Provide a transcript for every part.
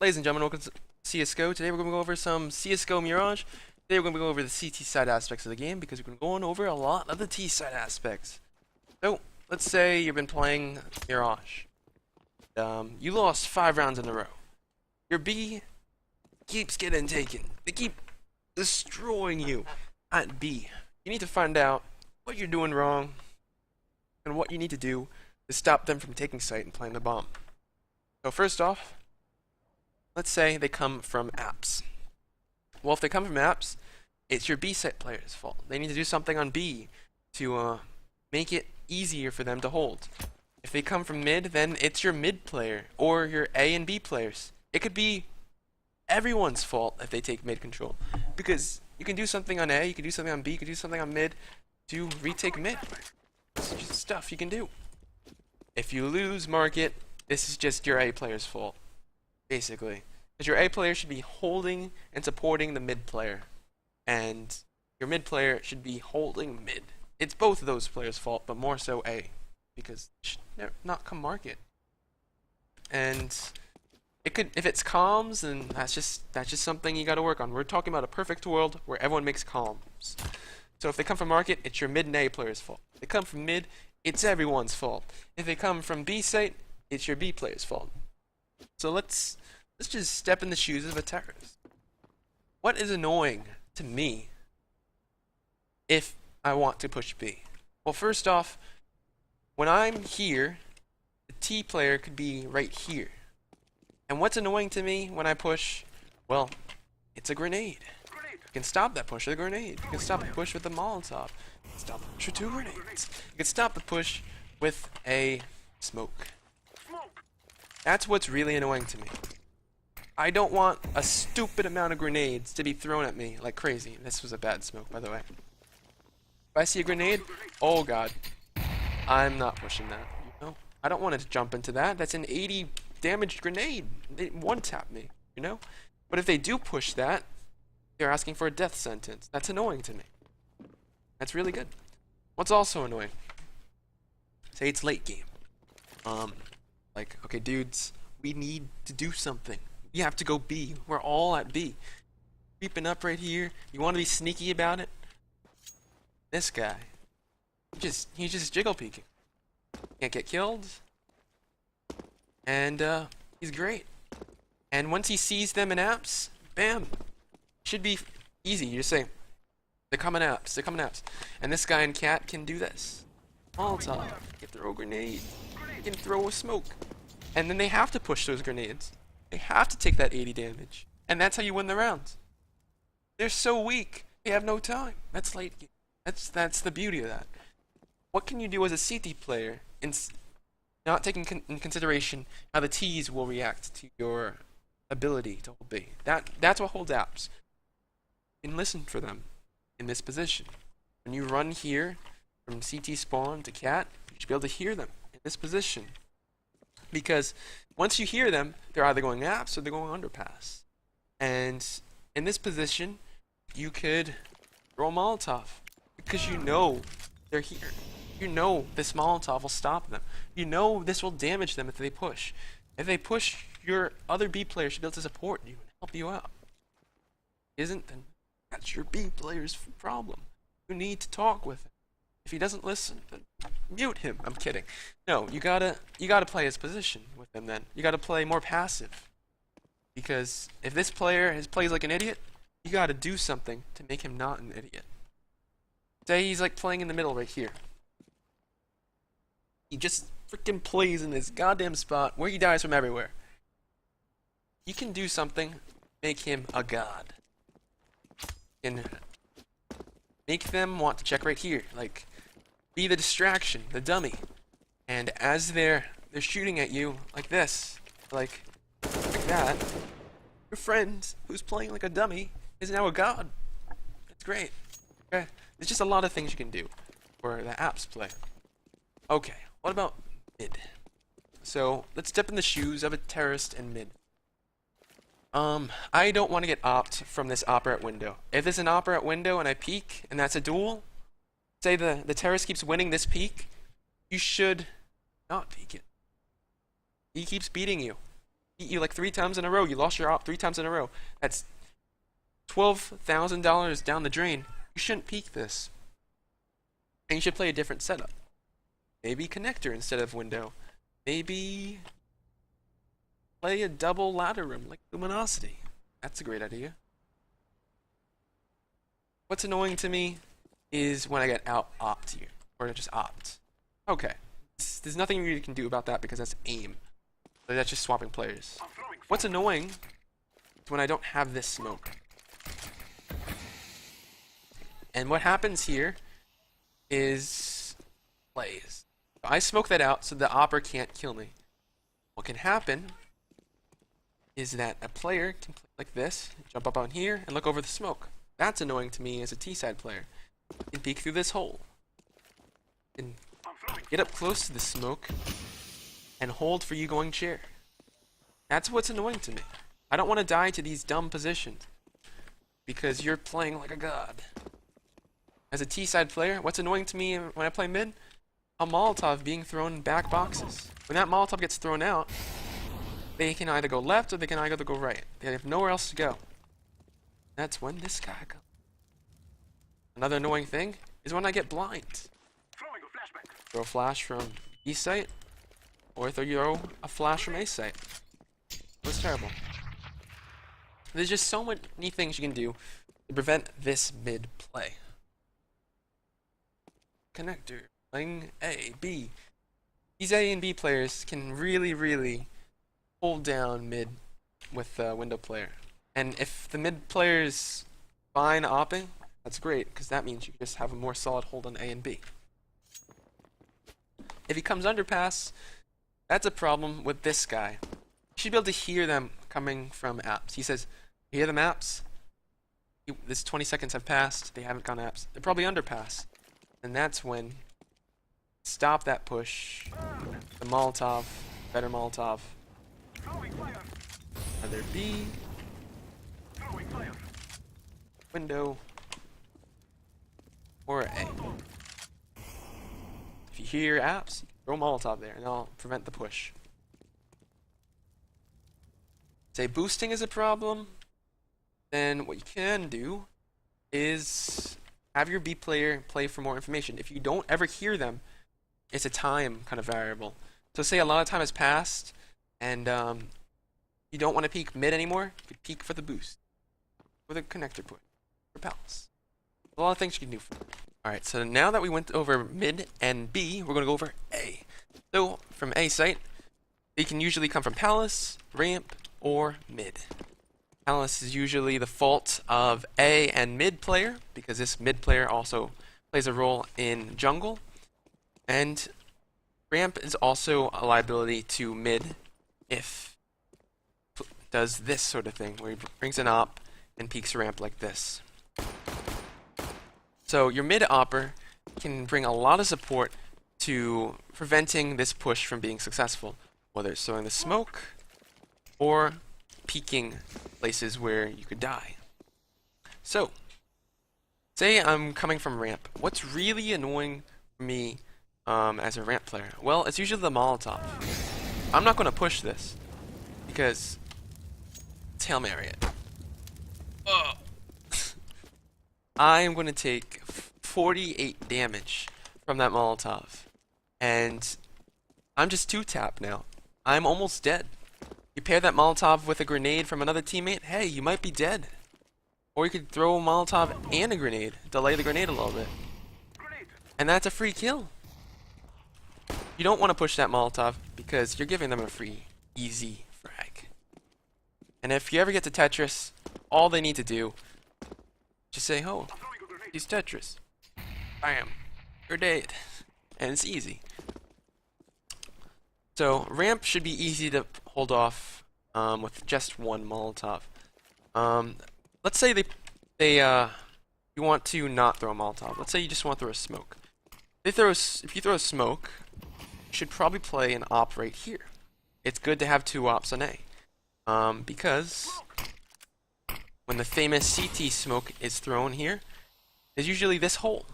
Ladies and gentlemen, welcome to CSGO. Today we're going to go over some CSGO Mirage. Today we're going to go over the CT side aspects of the game because we're going to go over a lot of the T side aspects. So, let's say you've been playing Mirage. You lost 5 rounds in a row. Your B keeps getting taken. They keep destroying you at B. You need to find out what you're doing wrong and what you need to do to stop them from taking site and planting the bomb. So first off, let's say they come from apps. Well, if they come from apps, it's your B site player's fault. They need to do something on B to make it easier for them to hold. If they come from mid, then it's your mid player or your A and B players. It could be everyone's fault if they take mid control, because you can do something on A, you can do something on B, you can do something on mid to retake mid. It's just stuff you can do. If you lose market, this is just your A player's fault, basically, because your A player should be holding and supporting the mid player, and your mid player should be holding mid. It's both of those players' fault, but more so A, because they should not come market. And it could, if it's comms, then that's just something you got to work on. We're talking about a perfect world where everyone makes comms. So if they come from market, it's your mid and A player's fault. If they come from mid, it's everyone's fault. If they come from B site, it's your B player's fault. So let's just step in the shoes of a terrorist. What is annoying to me if I want to push B? Well, first off, when I'm here, the T player could be right here. And what's annoying to me when I push? Well, it's a grenade. You can stop that push with a grenade. You can stop the push with a Molotov. You can stop the push with 2 grenades. You can stop the push with a smoke. That's what's really annoying to me. I don't want a stupid amount of grenades to be thrown at me like crazy. This was a bad smoke, by the way. If I see a grenade, oh god, I'm not pushing that. You know, I don't want to jump into that. That's an 80 damaged grenade. They one-tap me, you know? But if they do push that, they're asking for a death sentence. That's annoying to me. That's really good. What's also annoying? Say it's late game. Like, okay, dudes, we need to do something. We have to go B. We're all at B. Creeping up right here. You want to be sneaky about it? This guy, he's just jiggle peeking. Can't get killed. And he's great. And once he sees them in apps, bam, should be easy. You just say, they're coming apps, they're coming apps. And this guy in cat can do this. Molotov, he can throw a grenade, he can throw a smoke. And then they have to push those grenades. They have to take that 80 damage. And that's how you win the rounds. They're so weak, they have no time. That's late game. That's the beauty of that. What can you do as a CT player in not taking in consideration how the T's will react to your ability to hold B? That's what holds apps. You can listen for them in this position. When you run here from CT spawn to cat, you should be able to hear them in this position. Because once you hear them, they're either going apps or they're going underpass. And in this position, you could throw a Molotov because you know they're here. You know this Molotov will stop them. You know this will damage them if they push. If they push, your other B player should be able to support you and help you out. Isn't, then that's your B player's problem. You need to talk with him. If he doesn't listen, then mute him. I'm kidding. No, you gotta play his position with him then. You gotta play more passive. Because if this player plays like an idiot, you gotta do something to make him not an idiot. Say he's like playing in the middle right here. He just freaking plays in this goddamn spot where he dies from everywhere. You can do something, make him a god. And make them want to check right here. Like, be the distraction, the dummy. And as they're shooting at you like this, like that, your friend who's playing like a dummy is now a god. It's great. Okay? There's just a lot of things you can do for the apps play. Okay, what about mid? So let's step in the shoes of a terrorist in mid. I don't want to get opt from this operate window. If there's an operate window and I peek and that's a duel, say the terrorist keeps winning this peek, you should not peek it. He keeps beating you. Beat you like 3 times in a row. You lost your op 3 times in a row. That's $12,000 down the drain. You shouldn't peek this. And you should play a different setup. Maybe connector instead of window. Maybe play a double ladder room like Luminosity. That's a great idea. What's annoying to me is when I get out-opt here. Or just opt. Okay. There's nothing you really can do about that because that's aim. So that's just swapping players. What's annoying is when I don't have this smoke. And what happens here is plays. I smoke that out so the opper can't kill me. What can happen is that a player can play like this, jump up on here, and look over the smoke. That's annoying to me as a T-side player. You can peek through this hole. And get up close to the smoke and hold for you going chair. That's what's annoying to me. I don't want to die to these dumb positions because you're playing like a god. As a T-side player, what's annoying to me when I play mid? A Molotov being thrown in back boxes. When that Molotov gets thrown out, they can either go left or they can either go right. They have nowhere else to go. That's when this guy goes. Another annoying thing is when I get blind. Throw a flash from B site, or throw a flash from A site. It was terrible. There's just so many things you can do to prevent this mid play. Connector, playing A, B. These A and B players can really hold down mid with the window player. And if the mid player is fine opping, that's great, because that means you just have a more solid hold on A and B. If he comes underpass, that's a problem with this guy. You should be able to hear them coming from apps. He says, "You hear them apps? This 20 seconds have passed, they haven't gone apps. They're probably underpass." And that's when stop that push. The Molotov, better Molotov. Either B, window, or A. If you hear apps, throw a Molotov there, and I'll prevent the push. Say boosting is a problem, then what you can do is have your B player play for more information. If you don't ever hear them, it's a time kind of variable. So say a lot of time has passed, and you don't want to peek mid anymore, you could peek for the boost, for the connector push, for pals. A lot of things you can do for them. Alright, so now that we went over mid and B, we're going to go over A. So, from A site, they can usually come from palace, ramp, or mid. Palace is usually the fault of A and mid player, because this mid player also plays a role in jungle. And ramp is also a liability to mid if does this sort of thing, where he brings an op and peeks ramp like this. So your mid opper can bring a lot of support to preventing this push from being successful, whether it's throwing the smoke or peeking places where you could die. So, say I'm coming from ramp. What's really annoying for me as a ramp player? Well, it's usually the Molotov. I'm not going to push this because it's Hail Mary it. Oh. I am going to take 48 damage from that Molotov. And I'm just 2-tap now. I'm almost dead. You pair that Molotov with a grenade from another teammate, hey, you might be dead. Or you could throw a Molotov and a grenade, delay the grenade a little bit. And that's a free kill. You don't want to push that Molotov because you're giving them a free, easy frag. And if you ever get to Tetris, all they need to do, just say, oh, he's Tetris. Bam. Grenade. And it's easy. So, ramp should be easy to hold off with just one Molotov. Let's say you want to not throw a Molotov. Let's say you just want to throw a smoke. If you throw a smoke, you should probably play an op right here. It's good to have 2 ops on A. Because when the famous CT smoke is thrown here, there's usually this hole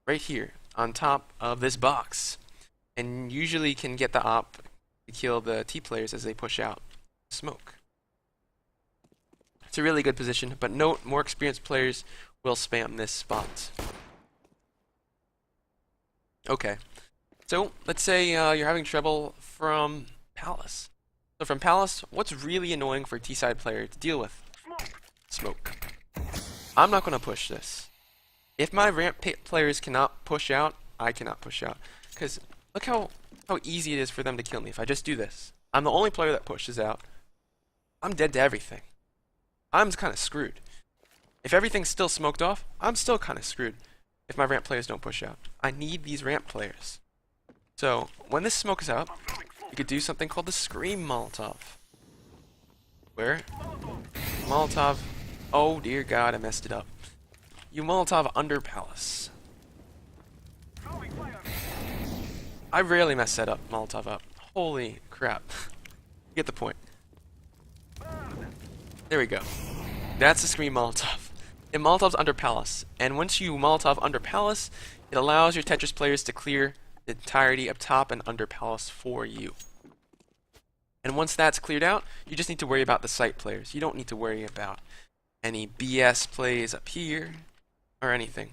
right here on top of this box. And usually can get the op to kill the T players as they push out. smoke. It's a really good position, but note, more experienced players will spam this spot. Okay, so let's say you're having trouble from Palace. So from Palace, what's really annoying for a T-side player to deal with? Smoke. I'm not going to push this. If my ramp players cannot push out, I cannot push out. Because look how easy it is for them to kill me if I just do this. I'm the only player that pushes out. I'm dead to everything. I'm kind of screwed. If everything's still smoked off, I'm still kind of screwed if my ramp players don't push out. I need these ramp players. So when this smoke is out, you could do something called the Scream Molotov. Where Molotov, oh dear God, I messed it up. You Molotov under Palace. I rarely mess that up, Molotov up. Holy crap. You get the point. There we go. That's the Scream Molotov. It Molotov's under Palace, and once you Molotov under Palace, it allows your Tetris players to clear the entirety up top and under Palace for you. And once that's cleared out, you just need to worry about the site players. You don't need to worry about any BS plays up here or anything.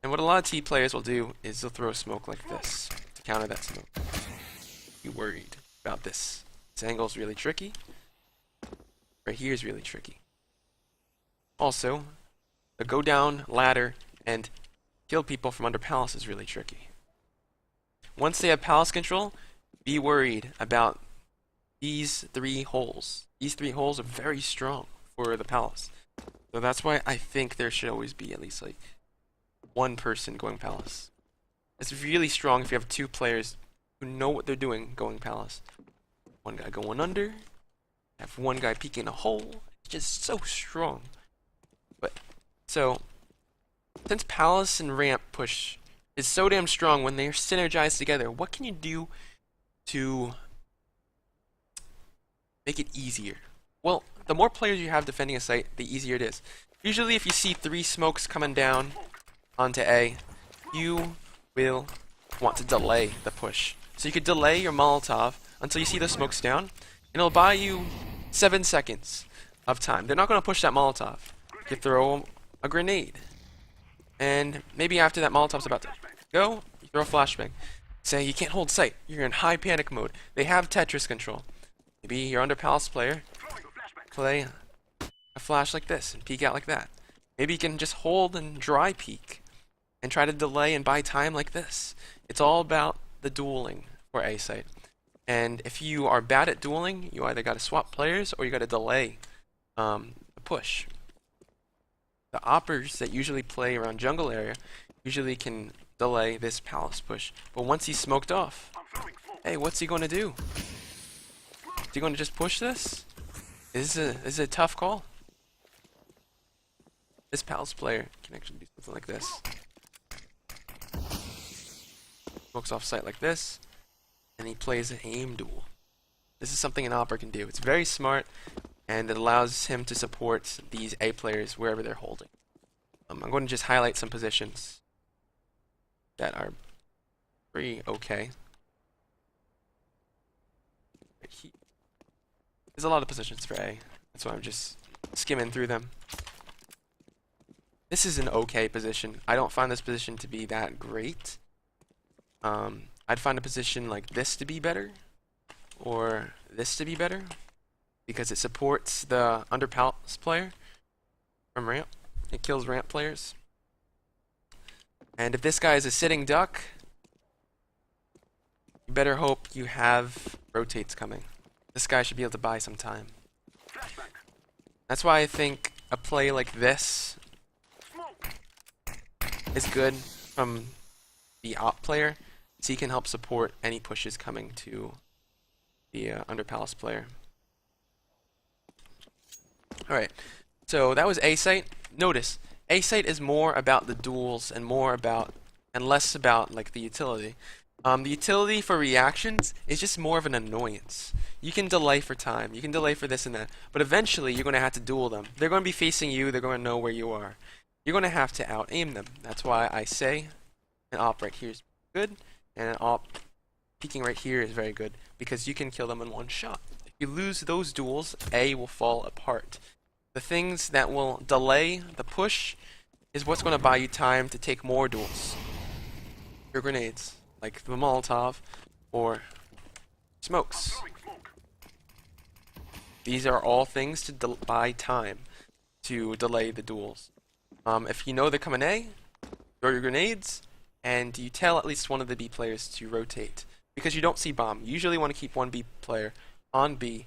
And what a lot of T players will do is they'll throw smoke like this to counter that smoke. Be worried about this. This angle's really tricky. Right here is really tricky. Also, the go down ladder and kill people from under Palace is really tricky. Once they have Palace control, be worried about these 3 holes. These 3 holes are very strong for the Palace. So that's why I think there should always be at least like 1 person going Palace. It's really strong if you have 2 players who know what they're doing going Palace. 1 guy going under, have 1 guy peeking a hole. It's just so strong. But so since Palace and ramp push is so damn strong when they're synergized together, what can you do to make it easier? Well, the more players you have defending a site, the easier it is. Usually if you see 3 smokes coming down onto A, you will want to delay the push. So you could delay your Molotov until you see the smokes down, and it'll buy you 7 seconds of time. They're not going to push that Molotov. You could throw a grenade. And maybe after that Molotov's about to go, you throw a flashbang. Say you can't hold sight. You're in high panic mode. They have Tetris control. Maybe you're under Palace player. Play a flash like this and peek out like that. Maybe you can just hold and dry peek and try to delay and buy time like this. It's all about the dueling for A site. And if you are bad at dueling, you either got to swap players or you got to delay the push. The oppers that usually play around jungle area usually can delay this Palace push. But once he's smoked off, hey, what's he going to do? Is he going to just push this? Is it a tough call? This Palace player can actually do something like this. Smokes off site like this, and he plays an aim duel. This is something an opper can do. It's very smart, and it allows him to support these A players wherever they're holding. I'm going to just highlight some positions that are pretty okay. Right here. There's a lot of positions for A. That's why I'm just skimming through them. This is an okay position. I don't find this position to be that great. I'd find a position like this to be better, or this to be better, because it supports the under Palace player from ramp. It kills ramp players. And if this guy is a sitting duck, you better hope you have rotates coming. This guy should be able to buy some time. That's why I think a play like this is good from the op player, so he can help support any pushes coming to the under Palace player. Alright, so that was A site. Notice, A site is more about the duels and less about like the utility. The utility for reactions is just more of an annoyance. You can delay for time, you can delay for this and that, but eventually you're going to have to duel them. They're going to be facing you, they're going to know where you are. You're going to have to out-aim them. That's why I say an op right here is good, and an op peeking right here is very good, because you can kill them in one shot if you lose those duels, A will fall apart. The things that will delay the push is what's going to buy you time to take more duels. Your grenades, like the Molotov or smokes. These are all things to buy time to delay the duels. If you know they're coming A, throw your grenades, and you tell at least one of the B players to rotate. Because you don't see bomb. You usually want to keep one B player on B,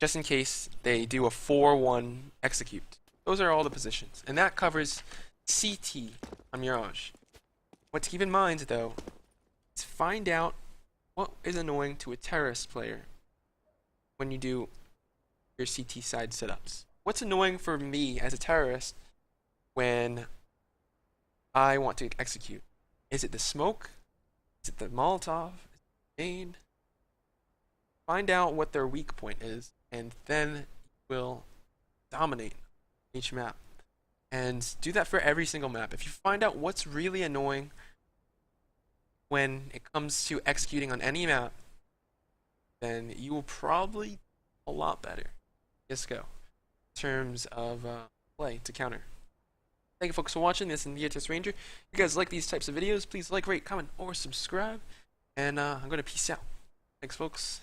just in case they do a 4-1 execute. Those are all the positions. And that covers CT on Mirage. What to keep in mind, though, is find out what is annoying to a terrorist player when you do your CT side setups. What's annoying for me as a terrorist when I want to execute? Is it the smoke? Is it the Molotov? Is it the grenade? Find out what their weak point is, and then you will dominate each map. And do that for every single map. If you find out what's really annoying when it comes to executing on any map, then you will probably do a lot better. CSGO in terms of play to counter. Thank you folks for watching. This is the ETS Ranger. If you guys like these types of videos, please like, rate, comment, or subscribe. And I'm going to peace out. Thanks folks.